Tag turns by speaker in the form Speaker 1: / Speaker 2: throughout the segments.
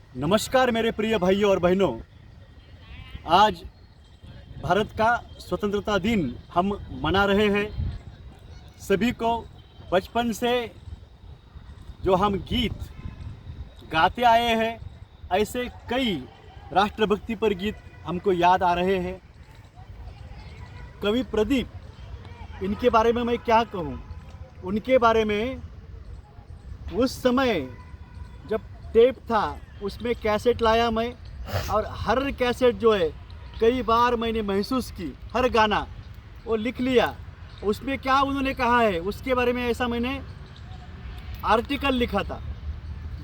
Speaker 1: नमस्कार मेरे प्रिय भाइयों और बहनों। आज भारत का स्वतंत्रता दिन हम मना रहे हैं। सभी को बचपन से जो हम गीत गाते आए हैं, ऐसे कई राष्ट्रभक्ति पर गीत हमको याद आ रहे हैं। कवि प्रदीप, इनके बारे में मैं क्या कहूँ। उनके बारे में उस समय जब टेप था उसमें कैसेट लाया मैं, और हर कैसेट जो है कई बार मैंने महसूस की, हर गाना वो लिख लिया। उसमें क्या उन्होंने कहा है उसके बारे में ऐसा मैंने आर्टिकल लिखा था।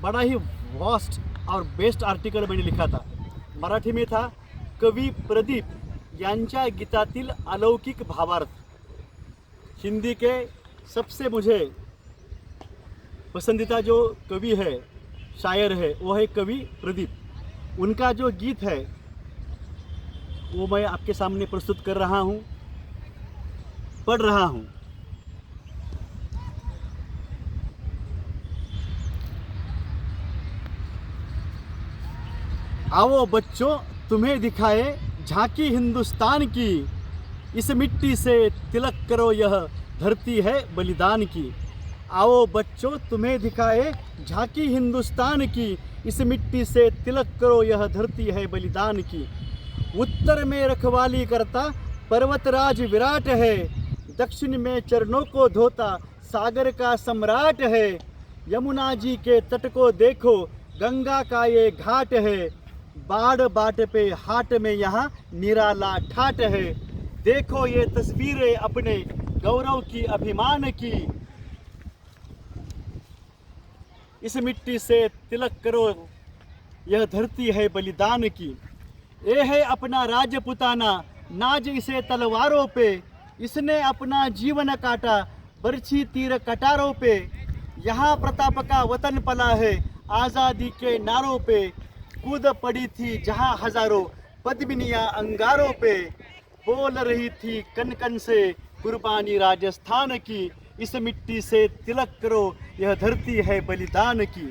Speaker 1: बड़ा ही वास्ट और बेस्ट आर्टिकल मैंने लिखा था। मराठी में था, कवी प्रदीप यांच्या गीतातील अलौकिक भावार्थ। हिंदी के सबसे मुझे पसंदीदा जो कवि है, शायर है, वो है कवि प्रदीप। उनका जो गीत है वो मैं आपके सामने प्रस्तुत कर रहा हूँ, पढ़ रहा हूँ। आओ बच्चों तुम्हें दिखाए झांकी हिंदुस्तान की, इस मिट्टी से तिलक करो यह धरती है बलिदान की। आओ बच्चों तुम्हें दिखाए झांकी हिंदुस्तान की, इस मिट्टी से तिलक करो यह धरती है बलिदान की। उत्तर में रखवाली करता पर्वतराज विराट है, दक्षिण में चरणों को धोता सागर का सम्राट है। यमुना जी के तट को देखो गंगा का ये घाट है, बाढ़ बाट पे हाट में यहाँ निराला ठाट है। देखो ये तस्वीरें अपने गौरव की, अभिमान की, इस मिट्टी से तिलक करो यह धरती है बलिदान की। ये है अपना राजपुताना, नाज इसे तलवारों पे, इसने अपना जीवन काटा बरछी तीर कटारों पे। यहाँ प्रताप का वतन पला है आज़ादी के नारों पे, कूद पड़ी थी जहाँ हजारों पद्मिनियाँ अंगारों पे। बोल रही थी कन कन से कुर्बानी राजस्थान की, इस मिट्टी से तिलक करो यह धरती है बलिदान की।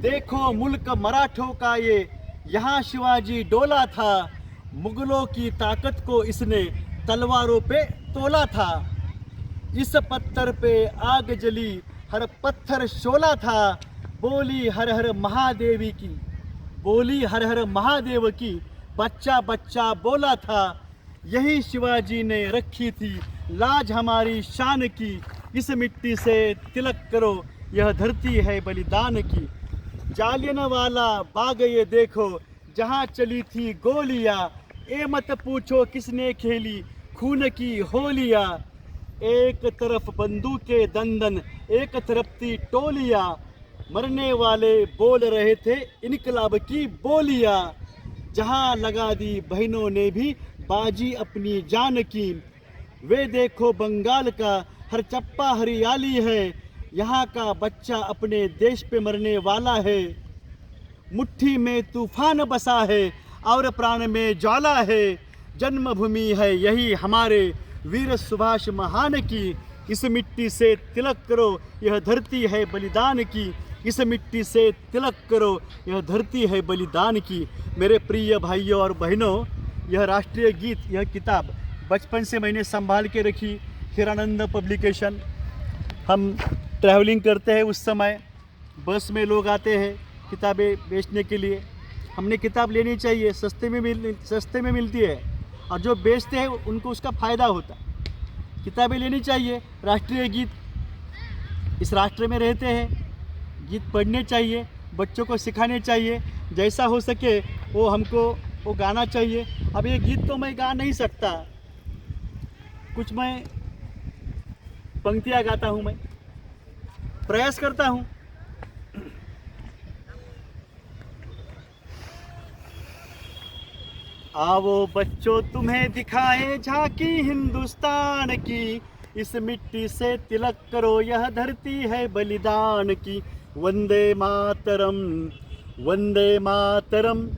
Speaker 1: देखो मुल्क मराठों का ये यहाँ शिवाजी डोला था, मुगलों की ताकत को इसने तलवारों पे तोला था। इस पत्थर पे आग जली हर पत्थर शोला था, बोली हर हर महादेवी की, बोली हर हर महादेव की, बच्चा बच्चा बोला था। यही शिवाजी ने रखी थी लाज हमारी शान की, इस मिट्टी से तिलक करो यह धरती है बलिदान की। जालियनवाला बाग ये देखो जहाँ चली थी गोलियाँ, ए मत पूछो किसने खेली खून की होलियाँ। एक तरफ बंदूकें दंदन, एक तरफ थी टोलियाँ, मरने वाले बोल रहे थे इनकलाब की बोलियाँ। जहाँ लगा दी बहनों ने भी बाजी अपनी जान की, वे देखो बंगाल का हर चप्पा हरियाली है, यहाँ का बच्चा अपने देश पे मरने वाला है। मुट्ठी में तूफान बसा है और प्राण में ज्वाला है, जन्मभूमि है यही हमारे वीर सुभाष महान की। इस मिट्टी से तिलक करो यह धरती है बलिदान की, इस मिट्टी से तिलक करो यह धरती है बलिदान की। मेरे प्रिय भाइयों और बहनों, यह राष्ट्रीय गीत, यह किताब बचपन से मैंने संभाल के रखी। हिरानंद पब्लिकेशन। हम ट्रैवलिंग करते हैं उस समय बस में लोग आते हैं किताबें बेचने के लिए। हमने किताब लेनी चाहिए, सस्ते में मिलती है, और जो बेचते हैं उनको उसका फ़ायदा होता है। किताबें लेनी चाहिए। राष्ट्रीय गीत इस राष्ट्र में रहते हैं, गीत पढ़ने चाहिए, बच्चों को सिखाने चाहिए। जैसा हो सके वो हमको वो गाना चाहिए। अब ये गीत तो मैं गा नहीं सकता, कुछ मैं पंक्तियाँ गाता हूँ, मैं प्रयास करता हूँ। आओ बच्चों तुम्हें दिखाएं झांकी हिंदुस्तान की, इस मिट्टी से तिलक करो यह धरती है बलिदान की। वंदे मातरम, वंदे मातरम,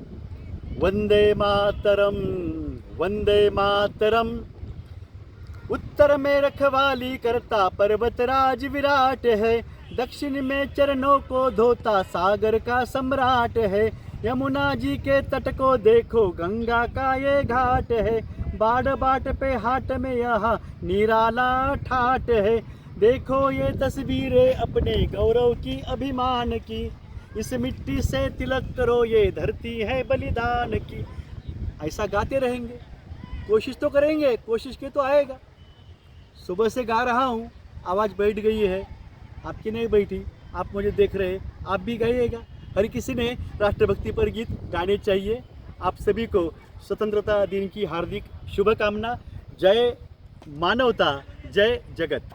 Speaker 1: वंदे मातरम, वंदे मातरम। उत्तर में रखवाली करता पर्वतराज विराट है, दक्षिण में चरणों को धोता सागर का सम्राट है। यमुना जी के तट को देखो, गंगा का ये घाट है, बाढ़ बाट पे हाट में यहाँ निराला ठाट है। देखो ये तस्वीरें अपने गौरव की, अभिमान की, इस मिट्टी से तिलक करो, ये धरती है बलिदान की। ऐसा गाते रहेंगे, कोशिश तो करेंगे, कोशिश के तो आएगा। सुबह से गा रहा हूँ, आवाज़ बैठ गई है, आपकी नहीं बैठी, आप मुझे देख रहे, आप भी गाइएगा। हर किसी ने राष्ट्रभक्ति पर गीत गाने चाहिए। आप सभी को स्वतंत्रता दिन की हार्दिक शुभकामना। जय मानवता, जय जगत।